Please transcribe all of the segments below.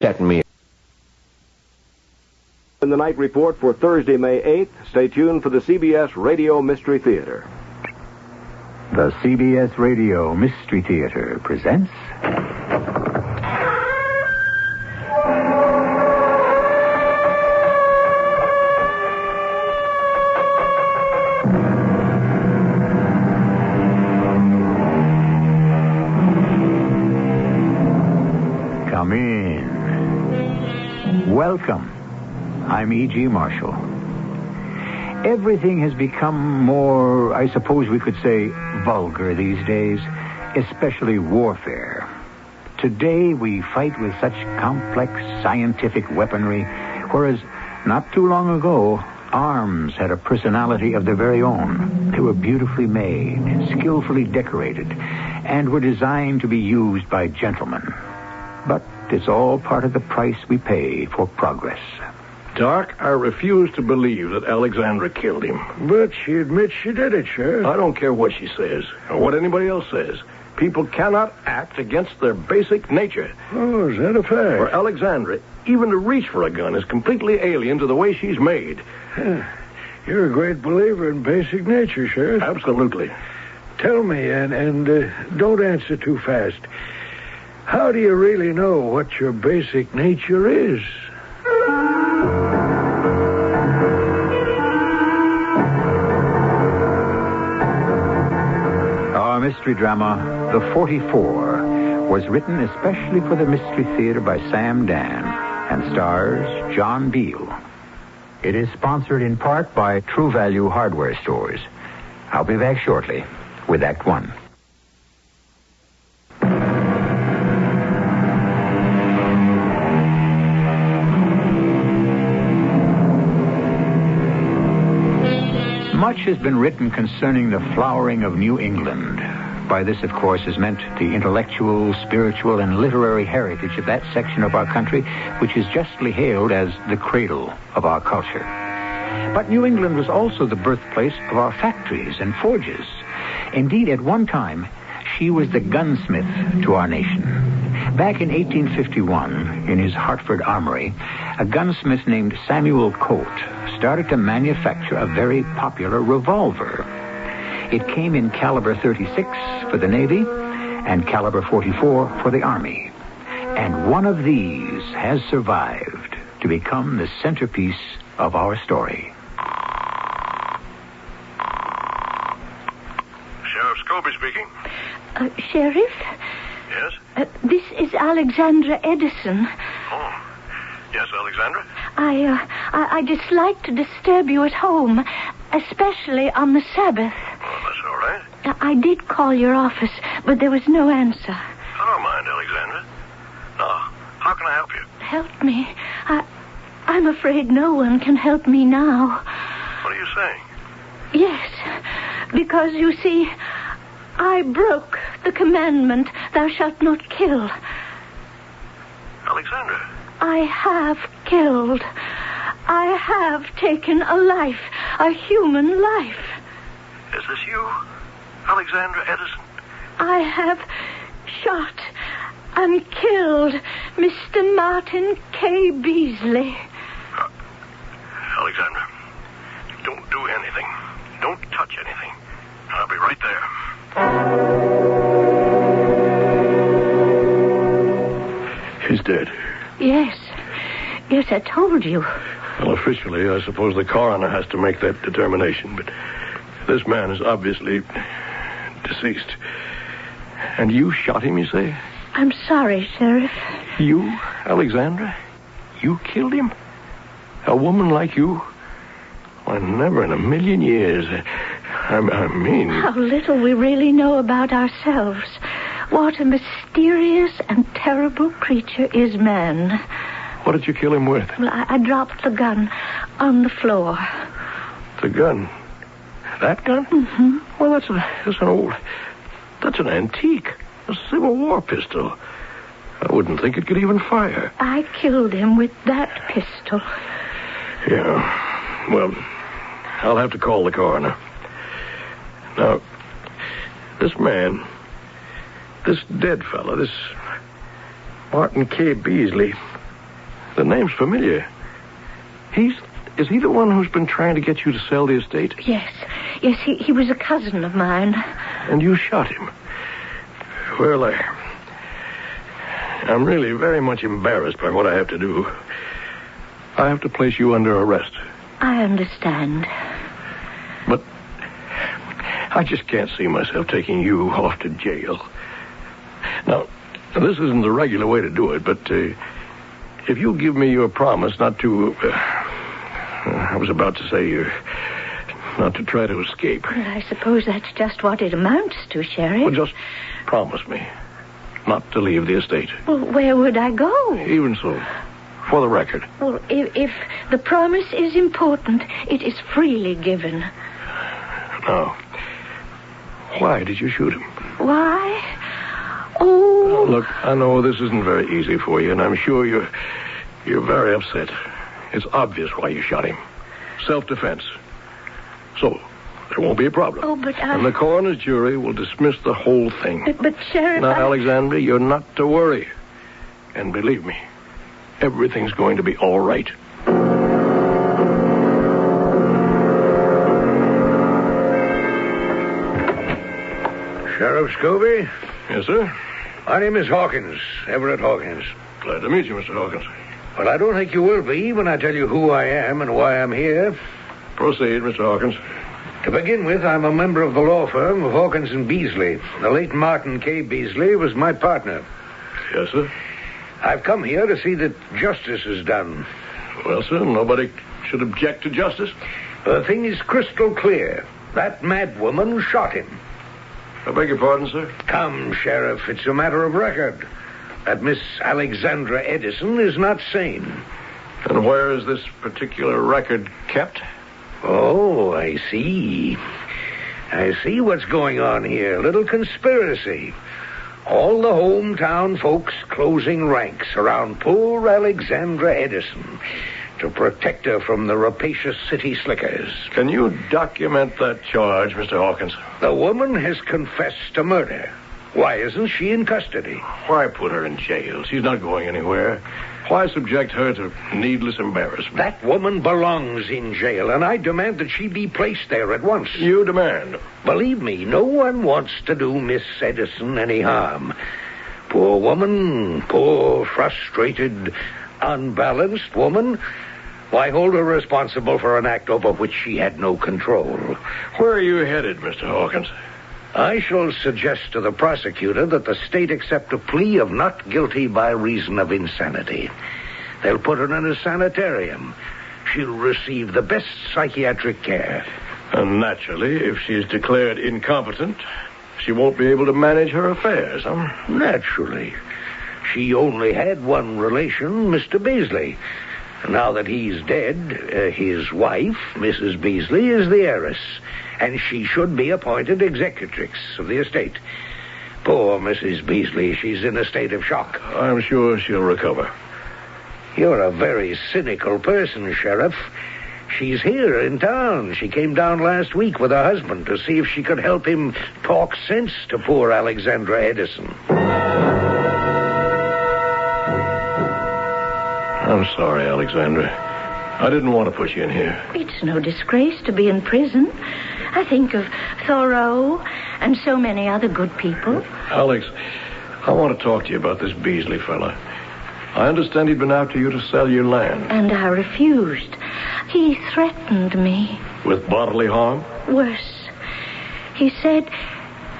Set me. In the night report for Thursday, May 8th, stay tuned for the CBS Radio Mystery Theater. The CBS Radio Mystery Theater presents... Come in. Welcome. I'm E.G. Marshall. Everything has become more, I suppose we could say, vulgar these days, especially warfare. Today we fight with such complex scientific weaponry, whereas not too long ago, arms had a personality of their very own. They were beautifully made, skillfully decorated, and were designed to be used by gentlemen. But it's all part of the price we pay for progress. Doc, I refuse to believe that Alexandra killed him. But she admits she did it, Sheriff. I don't care what she says, or what anybody else says. People cannot act against their basic nature. Oh, is that a fact? For Alexandra, even to reach for a gun is completely alien to the way she's made. You're a great believer in basic nature, Sheriff. Absolutely. Tell me, and don't answer too fast. How do you really know what your basic nature is? Our mystery drama, The 44, was written especially for the Mystery Theater by Sam Dan and stars John Beal. It is sponsored in part by True Value Hardware Stores. I'll be back shortly with Act One. Much has been written concerning the flowering of New England. By this, of course, is meant the intellectual, spiritual, and literary heritage of that section of our country, which is justly hailed as the cradle of our culture. But New England was also the birthplace of our factories and forges. Indeed, at one time, she was the gunsmith to our nation. Back in 1851, in his Hartford armory, a gunsmith named Samuel Colt started to manufacture a very popular revolver. It came in caliber 36 for the Navy and caliber 44 for the Army. And one of these has survived to become the centerpiece of our story. Sheriff Scobie speaking. Sheriff? Yes? This is Alexandra Edison. Oh. Yes, Alexandra? I dislike to disturb you at home, especially on the Sabbath. Oh, that's all right. I did call your office, but there was no answer. I don't mind, Alexandra. Now, how can I help you? Help me. I'm afraid no one can help me now. What are you saying? Yes, because, you see, I broke the commandment, thou shalt not kill. Alexandra? I have killed. I have taken a life, a human life. Is this you, Alexandra Edison? I have shot and killed Mr. Martin K. Beasley. Alexandra, don't do anything. Don't touch anything. I'll be right there. He's dead. Yes. Yes, I told you. Well, officially, I suppose the coroner has to make that determination, but this man is obviously deceased. And you shot him, you say? I'm sorry, Sheriff. You, Alexandra? You killed him? A woman like you? Why, never in a million years. I mean... How little we really know about ourselves. What a mysterious and terrible creature is man. What did you kill him with? Well, I dropped the gun on the floor. The gun? That gun? Mm-hmm. Well, that's an antique. A Civil War pistol. I wouldn't think it could even fire. I killed him with that pistol. Yeah. Well, I'll have to call the coroner. Now, this man, this dead fella, this Martin K. Beasley, The name's familiar. Is he the one who's been trying to get you to sell the estate? Yes, he was a cousin of mine. And you shot him. Well, I'm really very much embarrassed by what I have to do. I have to place you under arrest. I understand. But I just can't see myself taking you off to jail. Now, this isn't the regular way to do it, but if you give me your promise not to... I was about to say not to try to escape. Well, I suppose that's just what it amounts to, Sheriff. Well, just promise me not to leave the estate. Well, where would I go? Even so, for the record. Well, if the promise is important, it is freely given. Now, why did you shoot him? Why? Oh... Look, I know this isn't very easy for you, and I'm sure you're very upset. It's obvious why you shot him. Self-defense. So, there won't be a problem. Oh, but And the coroner's jury will dismiss the whole thing. But Sheriff... Now, Alexandra, you're not to worry. And believe me, everything's going to be all right. Sheriff Scobie? Yes, sir? My name is Hawkins, Everett Hawkins. Glad to meet you, Mr. Hawkins. Well, I don't think you will be when I tell you who I am and why I'm here. Proceed, Mr. Hawkins. To begin with, I'm a member of the law firm of Hawkins and Beasley. The late Martin K. Beasley was my partner. Yes, sir? I've come here to see that justice is done. Well, sir, nobody should object to justice. The thing is crystal clear. That mad woman shot him. I beg your pardon, sir? Come, Sheriff, it's a matter of record. That Miss Alexandra Edison is not sane. And where is this particular record kept? Oh, I see. I see what's going on here. A little conspiracy. All the hometown folks closing ranks around poor Alexandra Edison to protect her from the rapacious city slickers. Can you document that charge, Mr. Hawkins? The woman has confessed to murder. Why isn't she in custody? Why put her in jail? She's not going anywhere. Why subject her to needless embarrassment? That woman belongs in jail, and I demand that she be placed there at once. You demand? Believe me, no one wants to do Miss Edison any harm. Poor woman, poor, frustrated, unbalanced woman. Why hold her responsible for an act over which she had no control? Where are you headed, Mr. Hawkins? I shall suggest to the prosecutor that the state accept a plea of not guilty by reason of insanity. They'll put her in a sanitarium. She'll receive the best psychiatric care. And naturally, if she's declared incompetent, she won't be able to manage her affairs, huh? Naturally. She only had one relation, Mr. Beasley. Now that he's dead, his wife, Mrs. Beasley, is the heiress, and she should be appointed executrix of the estate. Poor Mrs. Beasley, she's in a state of shock. I'm sure she'll recover. You're a very cynical person, Sheriff. She's here in town. She came down last week with her husband to see if she could help him talk sense to poor Alexandra Edison. I'm sorry, Alexandra. I didn't want to put you in here. It's no disgrace to be in prison. I think of Thoreau and so many other good people. Alex, I want to talk to you about this Beasley fella. I understand he'd been after you to sell your land. And I refused. He threatened me. With bodily harm? Worse. He said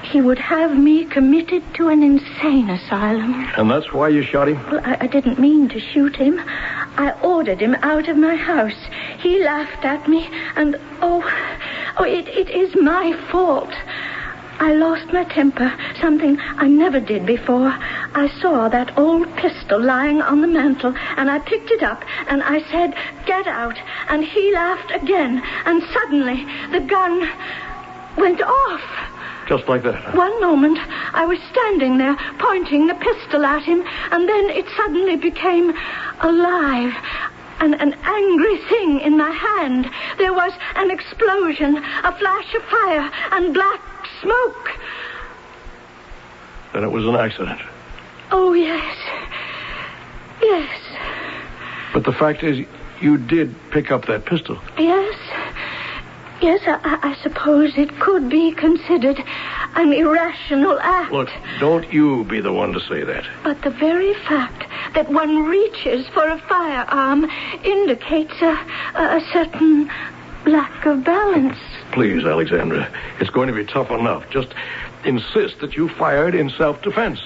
he would have me committed to an insane asylum. And that's why you shot him? Well, I didn't mean to shoot him. I ordered him out of my house. He laughed at me, and it is my fault. I lost my temper, something I never did before. I saw that old pistol lying on the mantel, and I picked it up, and I said, "Get out." And he laughed again, and suddenly the gun went off. Just like that? One moment, I was standing there, pointing the pistol at him, and then it suddenly became alive. An angry thing in my hand. There was an explosion, a flash of fire, and black smoke. Then it was an accident. Oh, yes. Yes. But the fact is, you did pick up that pistol. Yes. Yes, I suppose it could be considered an irrational act. Look, don't you be the one to say that. But the very fact that one reaches for a firearm indicates a certain lack of balance. Please, Alexandra, it's going to be tough enough. Just insist that you fired in self-defense.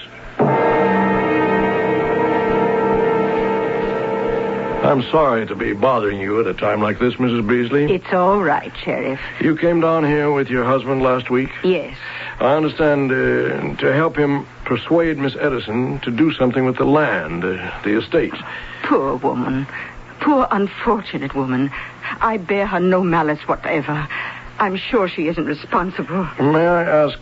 I'm sorry to be bothering you at a time like this, Mrs. Beasley. It's all right, Sheriff. You came down here with your husband last week? Yes. I understand to help him persuade Miss Edison to do something with the land, the estate. Poor woman. Poor unfortunate woman. I bear her no malice whatever. I'm sure she isn't responsible. May I ask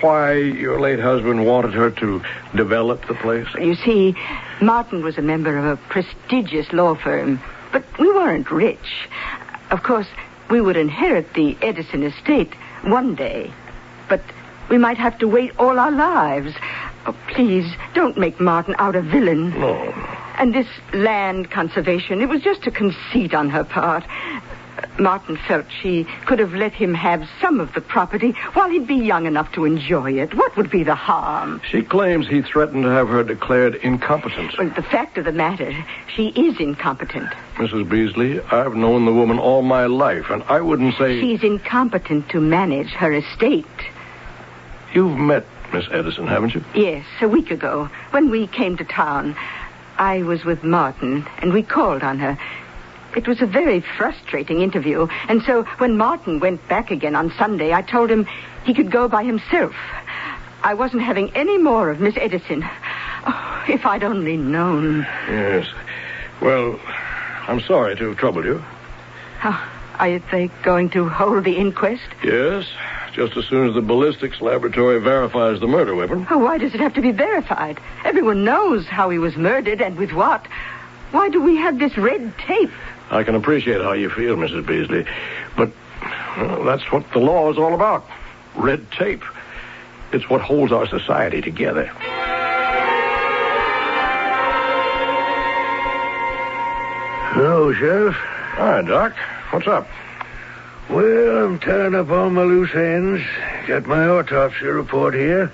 why your late husband wanted her to develop the place? You see, Martin was a member of a prestigious law firm, but we weren't rich. Of course, we would inherit the Edison estate one day, but we might have to wait all our lives. Oh, please, don't make Martin out a villain. No. And this land conservation, it was just a conceit on her part. Martin felt she could have let him have some of the property while he'd be young enough to enjoy it. What would be the harm? She claims he threatened to have her declared incompetent. Well, the fact of the matter, she is incompetent. Mrs. Beasley, I've known the woman all my life, and I wouldn't say... She's incompetent to manage her estate. You've met Miss Edison, haven't you? Yes, a week ago, when we came to town. I was with Martin, and we called on her. It was a very frustrating interview, and so when Martin went back again on Sunday, I told him he could go by himself. I wasn't having any more of Miss Edison. Oh, if I'd only known. Yes. Well, I'm sorry to have troubled you. Are they going to hold the inquest? Yes, just as soon as the ballistics laboratory verifies the murder weapon. Oh, why does it have to be verified? Everyone knows how he was murdered and with what. Why do we have this red tape? I can appreciate how you feel, Mrs. Beasley, but that's what the law is all about. Red tape. It's what holds our society together. Hello, Sheriff. Hi, Doc. What's up? Well, I'm tying up all my loose ends. Got my autopsy report here.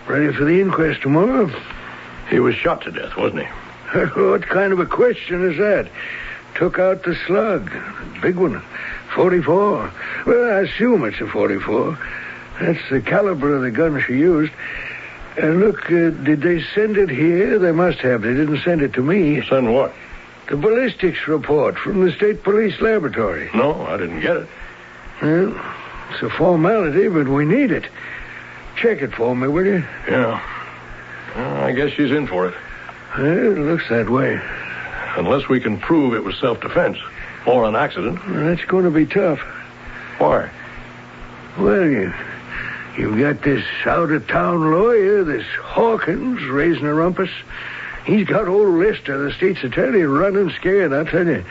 Ready for the inquest tomorrow. He was shot to death, wasn't he? What kind of a question is that? Took out the slug. Big one. 44. Well, I assume it's a 44. That's the caliber of the gun she used. And look, did they send it here? They must have. They didn't send it to me. Send what? The ballistics report from the State Police Laboratory. No, I didn't get it. Well, it's a formality, but we need it. Check it for me, will you? Yeah. I guess she's in for it. Well, it looks that way. Unless we can prove it was self-defense or an accident. Well, that's going to be tough. Why? Well, you've got this out-of-town lawyer, this Hawkins, raising a rumpus. He's got old Lister, the state's attorney, running scared, I tell you.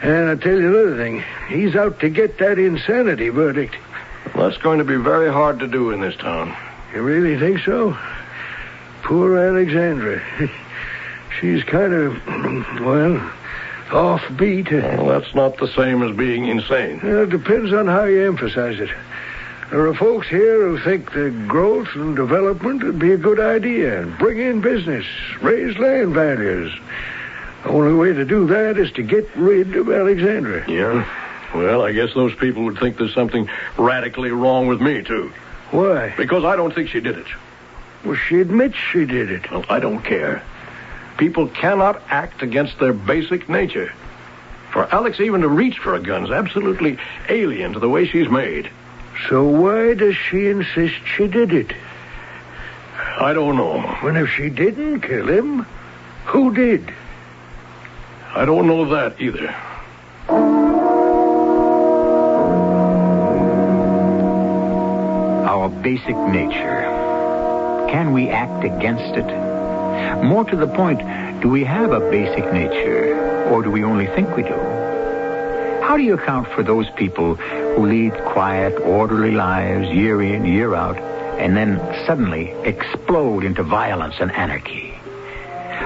And I tell you another thing. He's out to get that insanity verdict. Well, that's going to be very hard to do in this town. You really think so? Poor Alexandra. She's kind of, well, offbeat. Well, that's not the same as being insane. Well, it depends on how you emphasize it. There are folks here who think the growth and development would be a good idea. Bring in business, raise land values. The only way to do that is to get rid of Alexandra. Yeah? Well, I guess those people would think there's something radically wrong with me, too. Why? Because I don't think she did it. Well, she admits she did it. Well, I don't care. People cannot act against their basic nature. For Alex even to reach for a gun is absolutely alien to the way she's made. So why does she insist she did it? I don't know. Well, if she didn't kill him, who did? I don't know that either. Our basic nature. Can we act against it? More to the point, do we have a basic nature, or do we only think we do? How do you account for those people who lead quiet, orderly lives year in, year out, and then suddenly explode into violence and anarchy?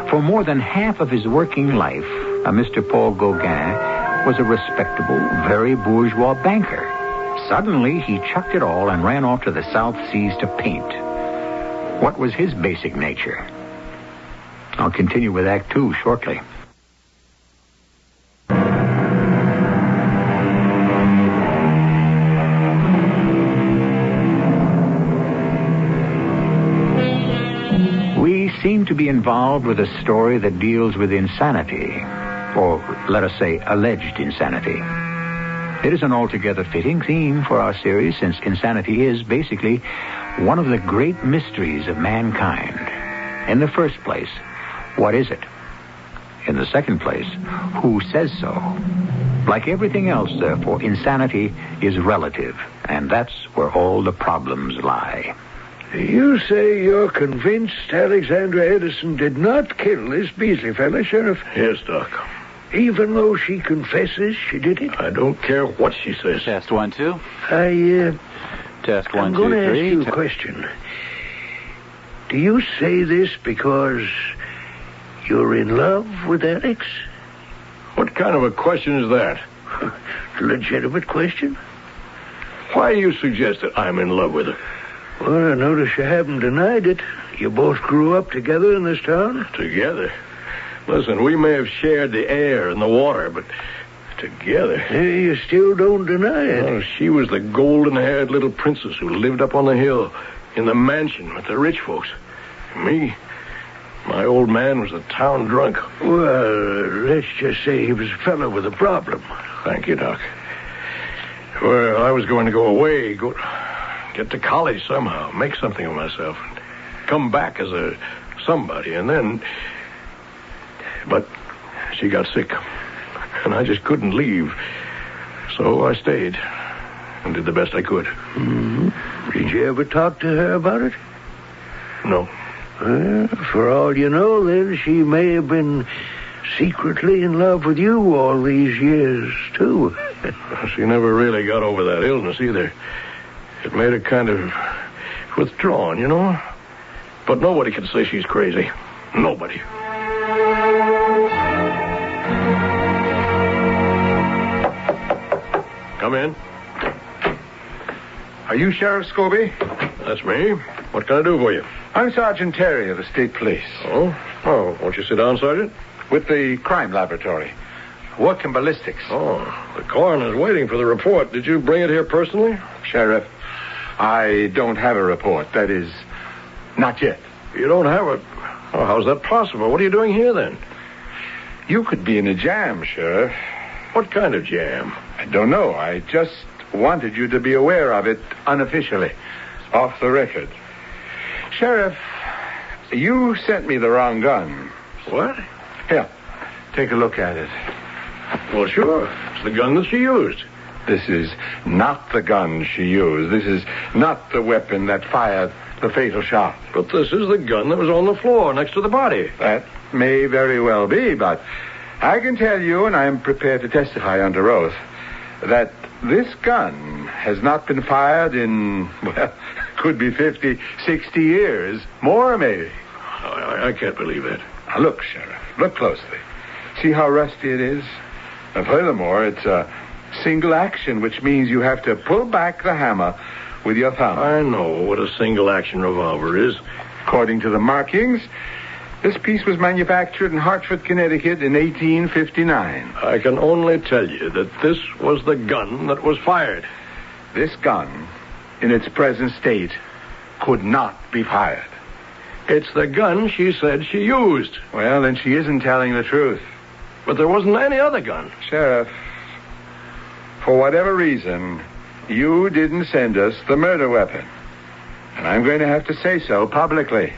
For more than half of his working life, a Mr. Paul Gauguin, was a respectable, very bourgeois banker. Suddenly, he chucked it all and ran off to the South Seas to paint. What was his basic nature? I'll continue with Act 2 shortly. We seem to be involved with a story that deals with insanity, or let us say, alleged insanity. It is an altogether fitting theme for our series, since insanity is basically one of the great mysteries of mankind. In the first place, what is it? In the second place, who says so? Like everything else, therefore, insanity is relative, and that's where all the problems lie. You say you're convinced Alexandra Edison did not kill this Beasley fella, Sheriff? Yes, Doc. Even though she confesses she did it? I don't care what she says. Test 1, 2. Test 1, I'm 2, going to 3. ask you a question. Do you say this because you're in love with Alex? What kind of a question is that? Legitimate question. Why do you suggest that I'm in love with her? Well, I notice you haven't denied it. You both grew up together in this town? Together? Listen, we may have shared the air and the water, but together... Hey, you still don't deny it. Oh, she was the golden-haired little princess who lived up on the hill in the mansion with the rich folks. Me, my old man was a town drunk. Well, let's just say he was a fellow with a problem. Thank you, Doc. Well, I was going to go away, get to college somehow, make something of myself, come back as a somebody, and then... But she got sick, and I just couldn't leave. So I stayed and did the best I could. Mm-hmm. Did you ever talk to her about it? No. Well, for all you know, then, she may have been secretly in love with you all these years, too. She never really got over that illness, either. It made her kind of withdrawn, you know? But nobody can say she's crazy. Nobody. Come in. Are you Sheriff Scobie? That's me. What can I do for you? I'm Sergeant Terry of the State Police. Oh, won't you sit down, Sergeant? With the crime laboratory. Work in ballistics. Oh, the coroner's waiting for the report. Did you bring it here personally? Sheriff, I don't have a report. That is, not yet. You don't have it? Oh, how's that possible? What are you doing here, then? You could be in a jam, Sheriff. What kind of jam? I don't know. I just wanted you to be aware of it unofficially, off the record. Sheriff, you sent me the wrong gun. What? Here, take a look at it. Well, sure. It's the gun that she used. This is not the gun she used. This is not the weapon that fired the fatal shot. But this is the gun that was on the floor next to the body. That may very well be, but I can tell you, and I'm prepared to testify under oath, that this gun has not been fired in, well, could be 50, 60 years. More, maybe. I can't believe that. Now, look, Sheriff. Look closely. See how rusty it is? And furthermore, it's a single action, which means you have to pull back the hammer with your thumb. I know what a single-action revolver is. According to the markings, this piece was manufactured in Hartford, Connecticut in 1859. I can only tell you that this was the gun that was fired. This gun, in its present state, could not be fired. It's the gun she said she used. Well, then she isn't telling the truth. But there wasn't any other gun. Sheriff, for whatever reason, you didn't send us the murder weapon. And I'm going to have to say so publicly.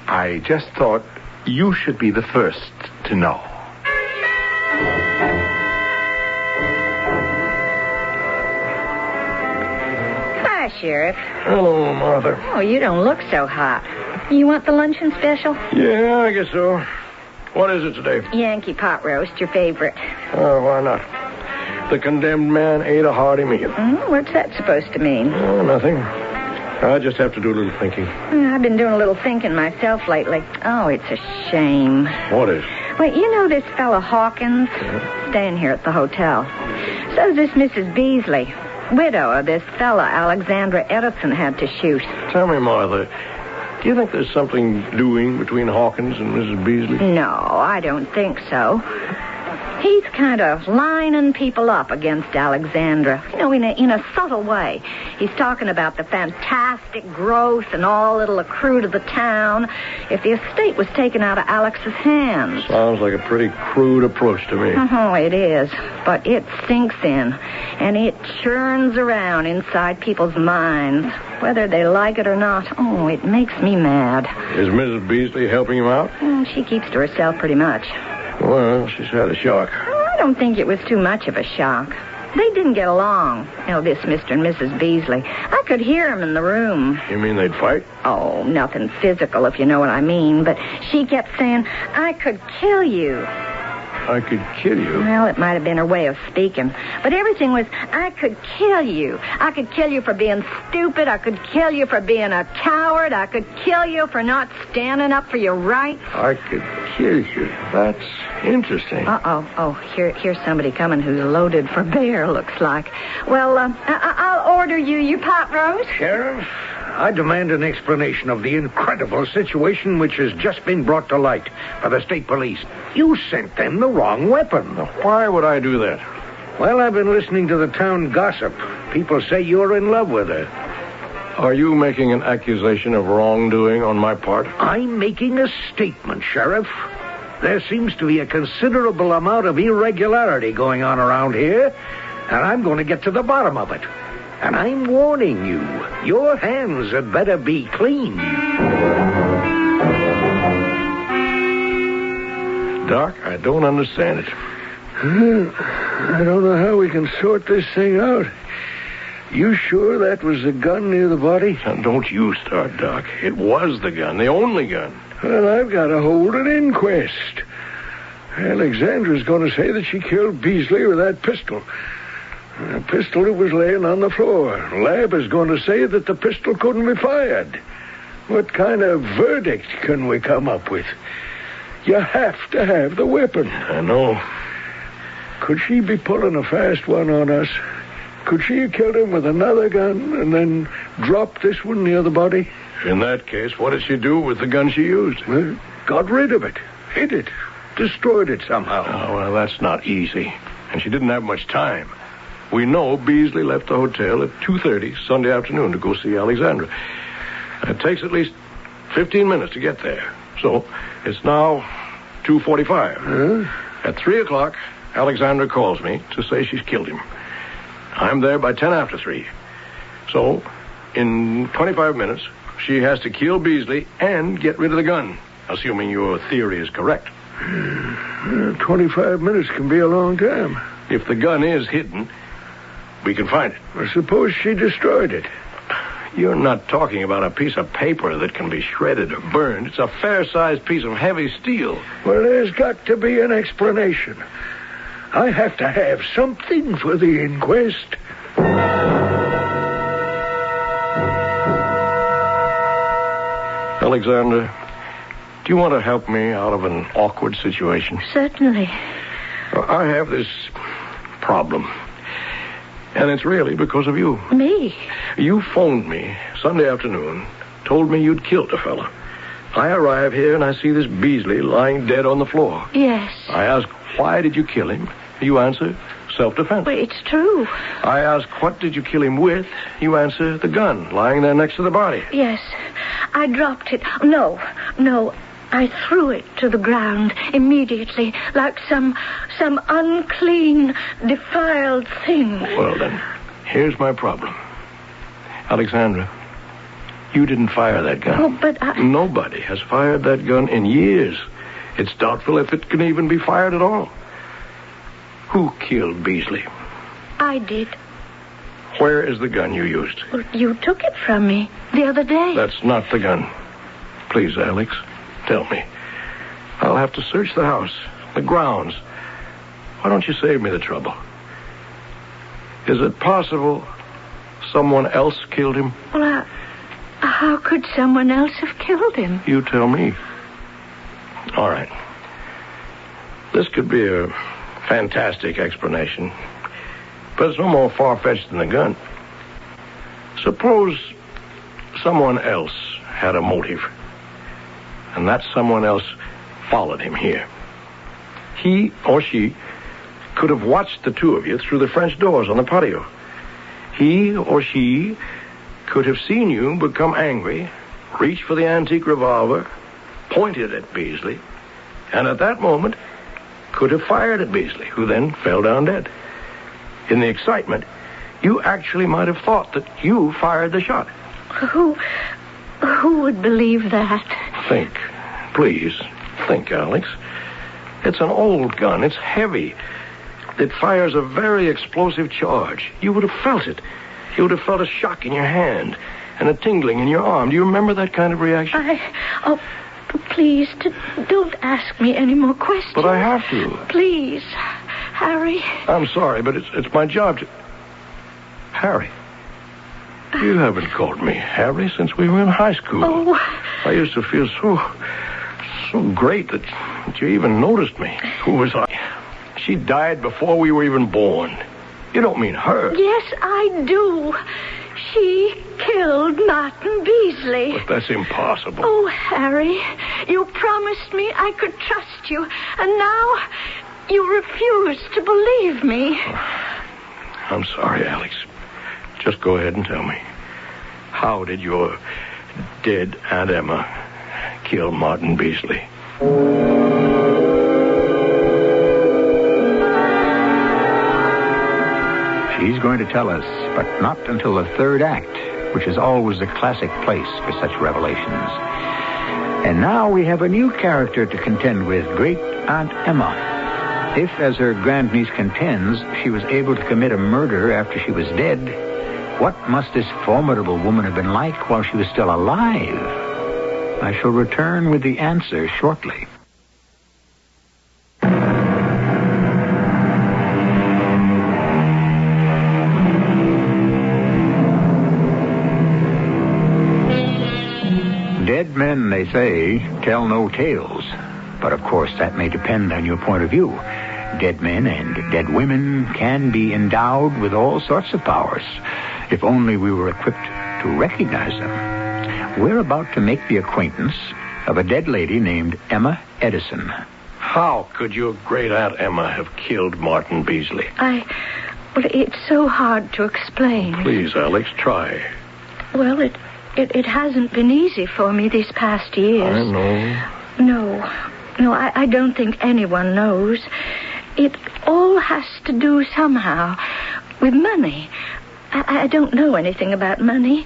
I just thought you should be the first to know. Hi, Sheriff. Hello, Martha. Oh, you don't look so hot. You want the luncheon special? Yeah, I guess so. What is it today? Yankee pot roast, your favorite. Oh, why not? The condemned man ate a hearty meal. What's that supposed to mean? Oh, nothing. I just have to do a little thinking. I've been doing a little thinking myself lately. Oh, it's a shame. What is? Well, you know this fellow Hawkins? Staying here at the hotel. So's this Mrs. Beasley, widow of this fella Alexandra Edison had to shoot. Tell me, Martha, do you think there's something doing between Hawkins and Mrs. Beasley? No, I don't think so. He's kind of lining people up against Alexandra, in a subtle way. He's talking about the fantastic growth and all it'll accrue to the town if the estate was taken out of Alex's hands. Sounds like a pretty crude approach to me. Oh, it is, but it sinks in, and it churns around inside people's minds, whether they like it or not. Oh, it makes me mad. Is Mrs. Beasley helping him out? She keeps to herself pretty much. Well, she's had a shock. I don't think it was too much of a shock. They didn't get along, this Mr. and Mrs. Beasley. I could hear them in the room. You mean they'd fight? Oh, nothing physical, if you know what I mean. But she kept saying, I could kill you. I could kill you? Well, it might have been her way of speaking. But everything was, I could kill you. I could kill you for being stupid. I could kill you for being a coward. I could kill you for not standing up for your rights. I could kill you. That's interesting. Uh-oh. Oh, here's somebody coming who's loaded for bear, looks like. Well, I'll order you your pot roast. Sheriff, I demand an explanation of the incredible situation which has just been brought to light by the state police. You sent them the wrong weapon. Why would I do that? Well, I've been listening to the town gossip. People say you're in love with her. Are you making an accusation of wrongdoing on my part? I'm making a statement, Sheriff. There seems to be a considerable amount of irregularity going on around here, and I'm going to get to the bottom of it. And I'm warning you, your hands had better be clean. Doc, I don't understand it. I don't know how we can sort this thing out. You sure that was the gun near the body? Now, don't you start, Doc. It was the gun, the only gun. Well, I've got to hold an inquest. Alexandra's going to say that she killed Beasley with that pistol. A pistol that was laying on the floor. Lab is going to say that the pistol couldn't be fired. What kind of verdict can we come up with? You have to have the weapon. I know. Could she be pulling a fast one on us? Could she have killed him with another gun and then dropped this one near the body? In that case, what did she do with the gun she used? Well, got rid of it. Hid it. Destroyed it somehow. Oh, well, that's not easy. And she didn't have much time. We know Beasley left the hotel at 2:30 Sunday afternoon to go see Alexandra. It takes at least 15 minutes to get there. So it's now 2:45. At 3 o'clock, Alexandra calls me to say she's killed him. I'm there by 10 after 3. So in 25 minutes, she has to kill Beasley and get rid of the gun, assuming your theory is correct. 25 minutes can be a long time. If the gun is hidden, we can find it. I suppose she destroyed it. You're not talking about a piece of paper that can be shredded or burned. It's a fair-sized piece of heavy steel. Well, there's got to be an explanation. I have to have something for the inquest. Alexandra, do you want to help me out of an awkward situation? Certainly. I have this problem. And it's really because of you. Me? You phoned me Sunday afternoon, told me you'd killed a fella. I arrive here and I see this Beasley lying dead on the floor. Yes. I ask, why did you kill him? You answer, self-defense. Well, it's true. I ask, what did you kill him with? You answer, the gun, lying there next to the body. Yes. I dropped it. No. I threw it to the ground immediately, like some unclean, defiled thing. Well, then, here's my problem. Alexandra, you didn't fire that gun. Oh, but Nobody has fired that gun in years. It's doubtful if it can even be fired at all. Who killed Beasley? I did. Where is the gun you used? Well, you took it from me the other day. That's not the gun. Please, Alex, tell me. I'll have to search the house, the grounds. Why don't you save me the trouble? Is it possible someone else killed him? Well, how could someone else have killed him? You tell me. All right. This could be a fantastic explanation, but it's no more far-fetched than the gun. Suppose someone else had a motive, and that someone else followed him here. He or she could have watched the two of you through the French doors on the patio. He or she could have seen you become angry, reach for the antique revolver, pointed at Beasley, and at that moment could have fired at Beasley, who then fell down dead. In the excitement, you actually might have thought that you fired the shot. Who would believe that? Think. Please, think, Alex. It's an old gun. It's heavy. It fires a very explosive charge. You would have felt it. You would have felt a shock in your hand and a tingling in your arm. Do you remember that kind of reaction? Please, don't ask me any more questions. But I have to. Please, Harry. I'm sorry, but it's my job to... Harry. You haven't called me Harry since we were in high school. Oh. I used to feel so great that you even noticed me. Who was I? She died before we were even born. You don't mean her. Yes, I do. She killed Martin Beasley. But that's impossible. Oh, Harry, you promised me I could trust you, and now you refuse to believe me. I'm sorry, Alex. Just go ahead and tell me. How did your dead Aunt Emma kill Martin Beasley? She's going to tell us, but not until the third act, which is always the classic place for such revelations. And now we have a new character to contend with, Great Aunt Emma. If, as her grandniece contends, she was able to commit a murder after she was dead, what must this formidable woman have been like while she was still alive? I shall return with the answer shortly. Dead men, they say, tell no tales. But of course, that may depend on your point of view. Dead men and dead women can be endowed with all sorts of powers, if only we were equipped to recognize them. We're about to make the acquaintance of a dead lady named Emma Edison. How could your great Aunt Emma have killed Martin Beasley? Well, it's so hard to explain. Please, Alex, try. Well, it hasn't been easy for me these past years. I know. No, I don't think anyone knows. It all has to do somehow with money. I don't know anything about money.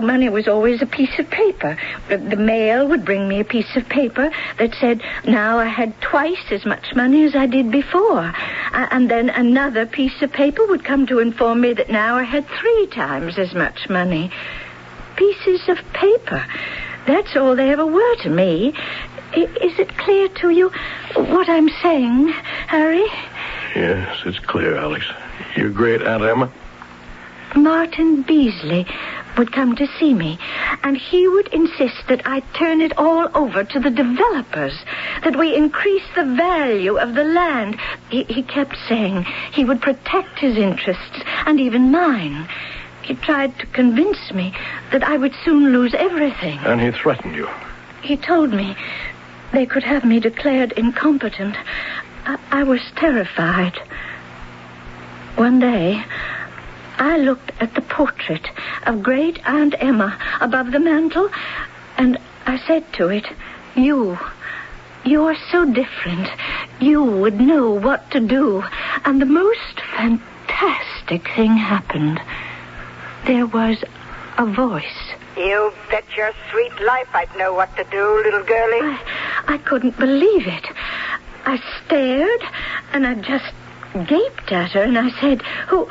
Money was always a piece of paper. The mail would bring me a piece of paper that said now I had twice as much money as I did before. And then another piece of paper would come to inform me that now I had 3 times as much money. Pieces of paper. That's all they ever were to me. Is it clear to you what I'm saying, Harry? Yes, it's clear, Alex. Your great Aunt Emma? Martin Beasley would come to see me, and he would insist that I turn it all over to the developers, that we increase the value of the land. He kept saying he would protect his interests, and even mine. He tried to convince me that I would soon lose everything. And he threatened you? He told me they could have me declared incompetent. I was terrified. One day, I looked at the portrait of Great Aunt Emma above the mantel, and I said to it, You are so different. You would know what to do. And the most fantastic thing happened. There was a voice. You bet your sweet life I'd know what to do, little girlie. I couldn't believe it. I stared, and I just gaped at her, and I said, Who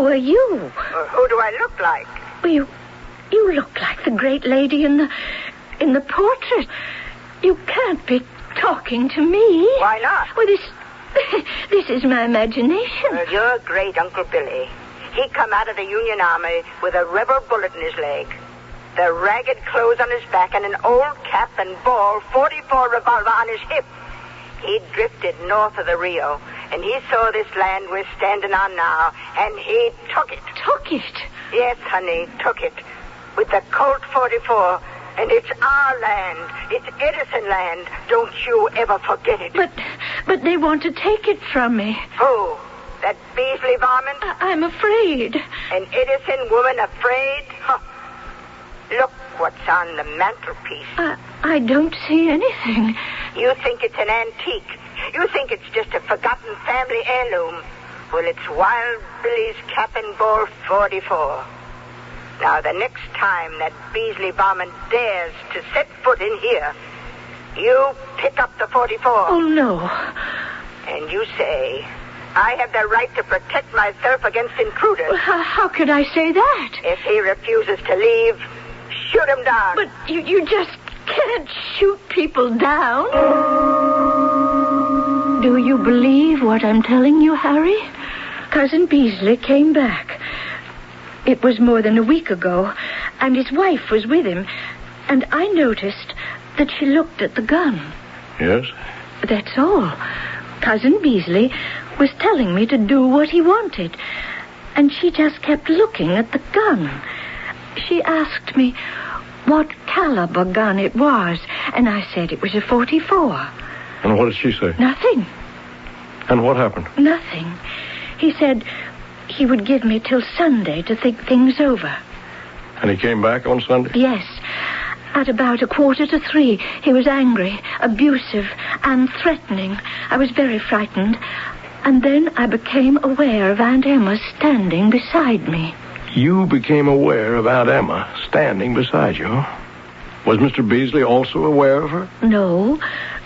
are you? Who do I look like? Well, you look like the great lady in the portrait. You can't be talking to me. Why not? Well, this is my imagination. Well, your great Uncle Billy. He come out of the Union Army with a rubber bullet in his leg, the ragged clothes on his back, and an old cap and ball 44 revolver on his hip. he drifted north of the Rio, and he saw this land we're standing on now, and he took it. Took it? Yes, honey, took it. With the Colt 44. And it's our land. It's Edison land. Don't you ever forget it. But they want to take it from me. Who? That Beasley varmint? I'm afraid. An Edison woman afraid? Huh. Look what's on the mantelpiece. I don't see anything. You think it's an antique. You think it's just a forgotten family heirloom. Well, it's Wild Billy's cap and ball 44. Now, the next time that Beasley varmint dares to set foot in here, you pick up the 44. Oh, no. And you say, I have the right to protect myself against intruders. Well, how could I say that? If he refuses to leave, shoot him down. But you just can't shoot people down. Do you believe what I'm telling you, Harry? Cousin Beasley came back. It was more than a week ago, and his wife was with him, and I noticed that she looked at the gun. Yes? That's all. Cousin Beasley was telling me to do what he wanted, and she just kept looking at the gun. She asked me what caliber gun it was, and I said it was a 44. And what did she say? Nothing. And what happened? Nothing. He said he would give me till Sunday to think things over. And he came back on Sunday? Yes. At about 2:45, he was angry, abusive, and threatening. I was very frightened. And then I became aware of Aunt Emma standing beside me. You became aware of Aunt Emma standing beside you? Was Mr. Beasley also aware of her? No,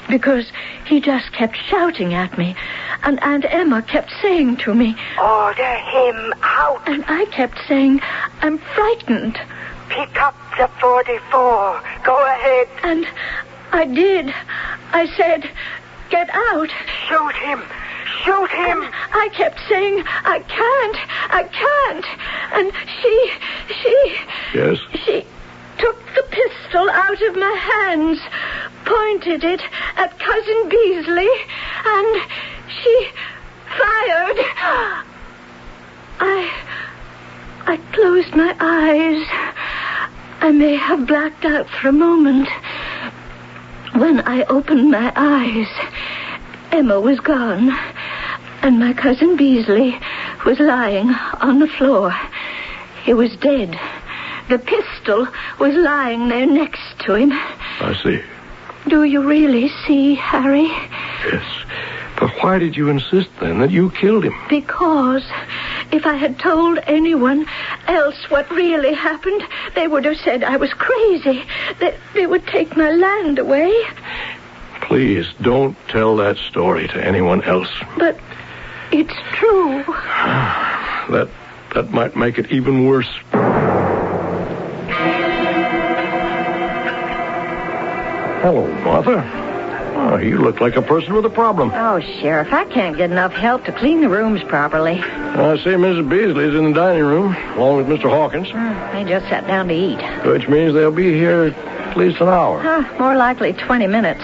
because he just kept shouting at me. And Aunt Emma kept saying to me, order him out. And I kept saying, I'm frightened. Pick up the 44. Go ahead. And I did. I said, get out. Shoot him. Shoot him. And I kept saying, I can't. And she... Yes? She took the pistol out of my hands, pointed it at Cousin Beasley, and she fired. I closed my eyes. I may have blacked out for a moment. When I opened my eyes, Emma was gone, and my Cousin Beasley was lying on the floor. He was dead. The pistol was lying there next to him. I see. Do you really see, Harry? Yes. But why did you insist then that you killed him? Because if I had told anyone else what really happened, they would have said I was crazy. They would take my land away. Please, don't tell that story to anyone else. But it's true. That might make it even worse. Hello, Martha. Oh, you look like a person with a problem. Oh, Sheriff, I can't get enough help to clean the rooms properly. I see Mrs. Beasley's in the dining room, along with Mr. Hawkins. They just sat down to eat. Which means they'll be here at least an hour. More likely 20 minutes.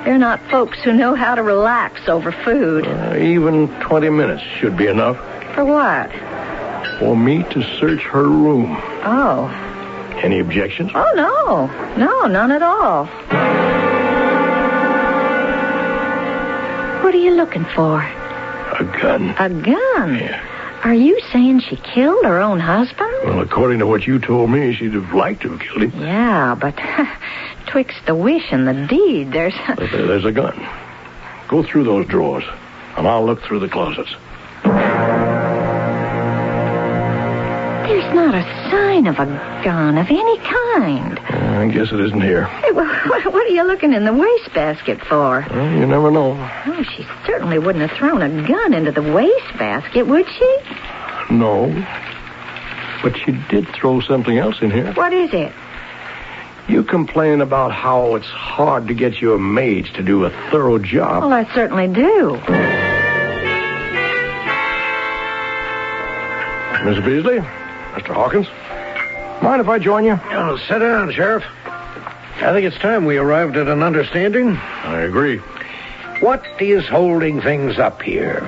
They're not folks who know how to relax over food. Even 20 minutes should be enough. For what? For me to search her room. Oh. Any objections? Oh, no. No, none at all. What are you looking for? A gun. A gun? Yeah. Are you saying she killed her own husband? Well, according to what you told me, she'd have liked to have killed him. Yeah, but twixt the wish and the deed, there's a gun. Go through those drawers, and I'll look through the closets. There's not a sign of a gun of any kind. I guess it isn't here. Hey, well, what are you looking in the wastebasket for? Well, you never know. Oh, she certainly wouldn't have thrown a gun into the wastebasket, would she? No. But she did throw something else in here. What is it? You complain about how it's hard to get your maids to do a thorough job. Well, I certainly do. Miss Beasley, Mr. Hawkins, mind if I join you? Oh, sit down, Sheriff. I think it's time we arrived at an understanding. I agree. What is holding things up here?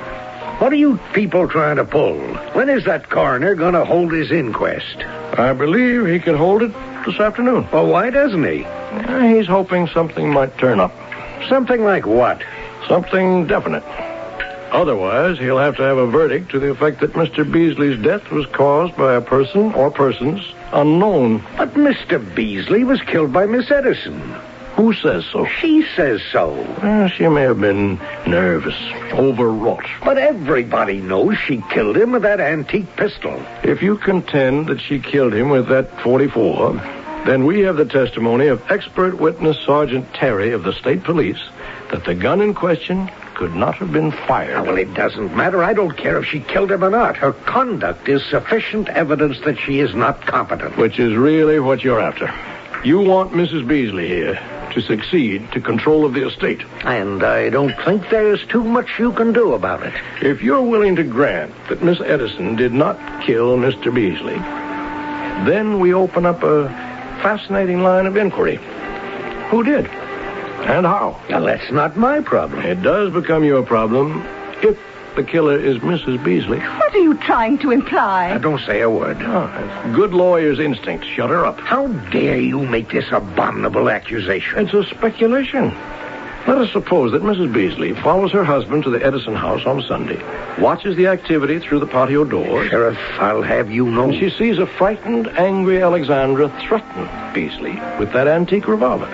What are you people trying to pull? When is that coroner going to hold his inquest? I believe he could hold it this afternoon. Well, why doesn't he? He's hoping something might turn up. Something like what? Something definite. Otherwise, he'll have to have a verdict to the effect that Mr. Beasley's death was caused by a person or persons unknown. But Mr. Beasley was killed by Miss Edison. Who says so? She says so. Well, she may have been nervous, overwrought. But everybody knows she killed him with that antique pistol. If you contend that she killed him with that .44, then we have the testimony of expert witness Sergeant Terry of the State Police that the gun in question could not have been fired. Well, it doesn't matter. I don't care if she killed him or not. Her conduct is sufficient evidence that she is not competent. Which is really what you're after. You want Mrs. Beasley here to succeed to control of the estate. And I don't think there's too much you can do about it. If you're willing to grant that Miss Edison did not kill Mr. Beasley, then we open up a fascinating line of inquiry. Who did? And how? Now, that's not my problem. It does become your problem if the killer is Mrs. Beasley. What are you trying to imply? Now, don't say a word. Oh, good lawyer's instinct. Shut her up. How dare you make this abominable accusation? It's a speculation. Let us suppose that Mrs. Beasley follows her husband to the Edison house on Sunday, watches the activity through the patio door. Sheriff, I'll have you know. And she sees a frightened, angry Alexandra threaten Beasley with that antique revolver.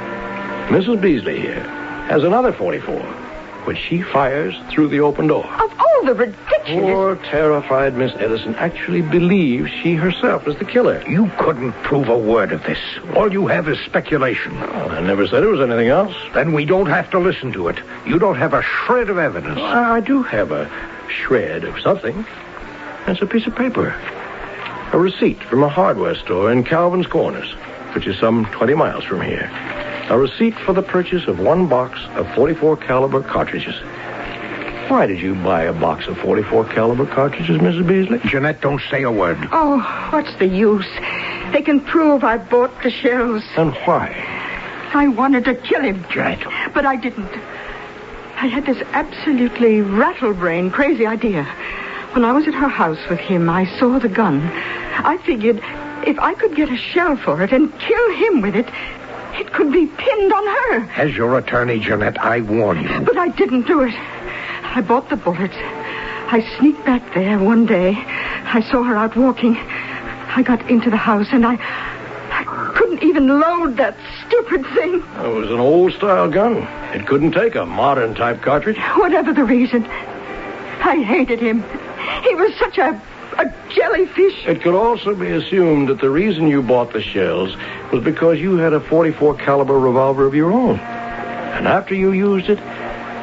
Mrs. Beasley here has another .44, which she fires through the open door. Of all the ridiculous... Poor, terrified Miss Edison actually believes she herself is the killer. You couldn't prove a word of this. All you have is speculation. Well, I never said it was anything else. Then we don't have to listen to it. You don't have a shred of evidence. Well, I do have a shred of something. It's a piece of paper. A receipt from a hardware store in Calvin's Corners, which is some 20 miles from here. A receipt for the purchase of one box of .44 caliber cartridges. Why did you buy a box of .44 caliber cartridges, Mrs. Beasley? Jeanette, don't say a word. Oh, what's the use? They can prove I bought the shells. And why? I wanted to kill him. Jeanette. But I didn't. I had this absolutely rattle-brained, crazy idea. When I was at her house with him, I saw the gun. I figured if I could get a shell for it and kill him with it, it could be pinned on her. As your attorney, Jeanette, I warn you. But I didn't do it. I bought the bullets. I sneaked back there one day. I saw her out walking. I got into the house, and I couldn't even load that stupid thing. It was an old-style gun. It couldn't take a modern-type cartridge. Whatever the reason, I hated him. He was such a jellyfish. It could also be assumed that the reason you bought the shells was because you had a .44 caliber revolver of your own. And after you used it,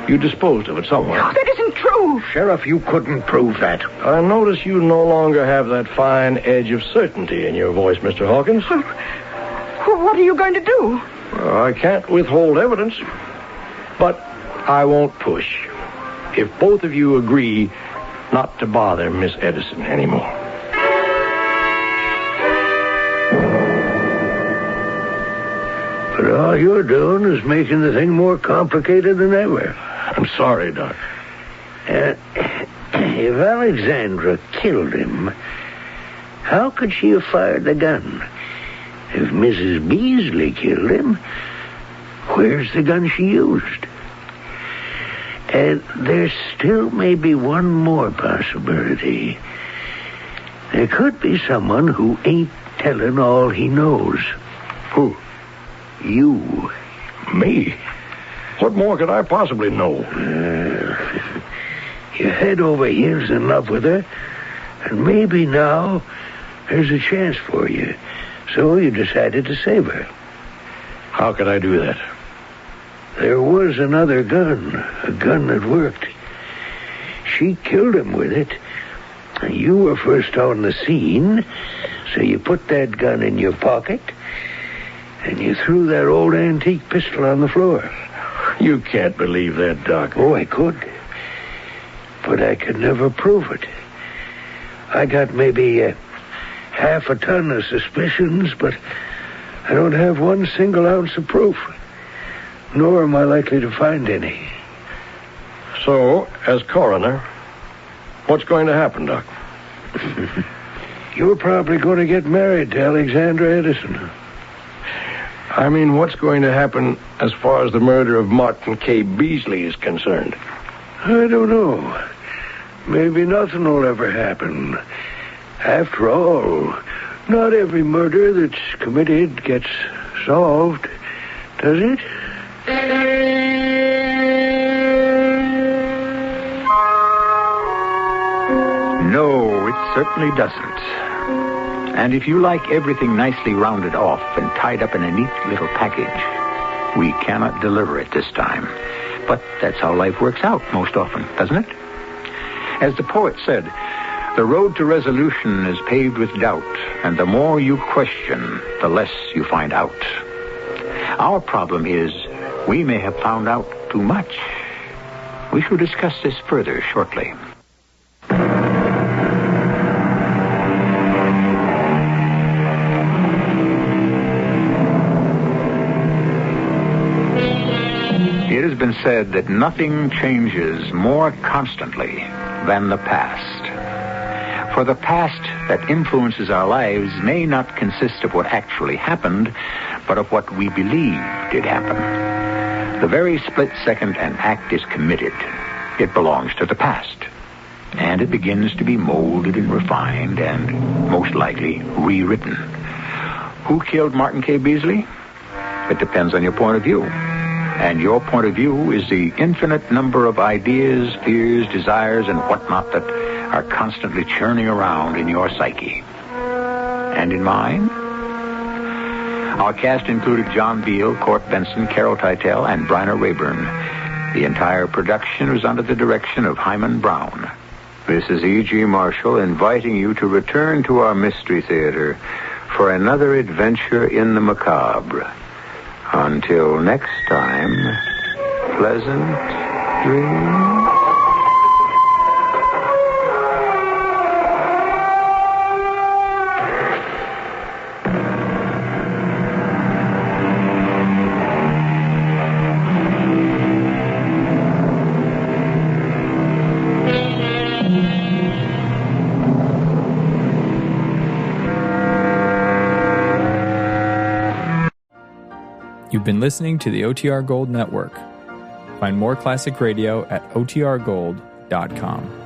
you disposed of it somewhere. No, that isn't true. Sheriff, you couldn't prove that. I notice you no longer have that fine edge of certainty in your voice, Mr. Hawkins. Well, what are you going to do? I can't withhold evidence, but I won't push. If both of you agree not to bother Miss Edison anymore. But all you're doing is making the thing more complicated than ever. I'm sorry, Doc. If Alexandra killed him, how could she have fired the gun? If Mrs. Beasley killed him, where's the gun she used? And there still may be one more possibility. There could be someone who ain't telling all he knows. Who? You. Me? What more could I possibly know? You're head over heels in love with her, and maybe now there's a chance for you. So you decided to save her. How could I do that? There was another gun, a gun that worked. She killed him with it. You were first on the scene, so you put that gun in your pocket, and you threw that old antique pistol on the floor. You can't believe that, Doc. Oh, I could. But I could never prove it. I got maybe half a ton of suspicions, but I don't have one single ounce of proof. Nor am I likely to find any. So, as coroner, what's going to happen, Doc? You're probably going to get married to Alexandra Edison. I mean, what's going to happen as far as the murder of Martin K. Beasley is concerned? I don't know. Maybe nothing will ever happen. After all, not every murder that's committed gets solved, does it? No, it certainly doesn't. And if you like everything nicely rounded off and tied up in a neat little package, we cannot deliver it this time. But that's how life works out most often, doesn't it? As the poet said, the road to resolution is paved with doubt, and the more you question, the less you find out. Our problem is we may have found out too much. We shall discuss this further shortly. It has been said that nothing changes more constantly than the past. For the past that influences our lives may not consist of what actually happened, but of what we believe did happen. The very split second an act is committed, it belongs to the past. And it begins to be molded and refined and, most likely, rewritten. Who killed Martin K. Beasley? It depends on your point of view. And your point of view is the infinite number of ideas, fears, desires, and whatnot that are constantly churning around in your psyche. And in mine? Our cast included John Beal, Court Benson, Carol Teitel, and Bryna Rayburn. The entire production was under the direction of Hyman Brown. This is E.G. Marshall inviting you to return to our Mystery Theater for another adventure in the macabre. Until next time, pleasant dreams. You've been listening to the OTR Gold Network. Find more classic radio at otrgold.com.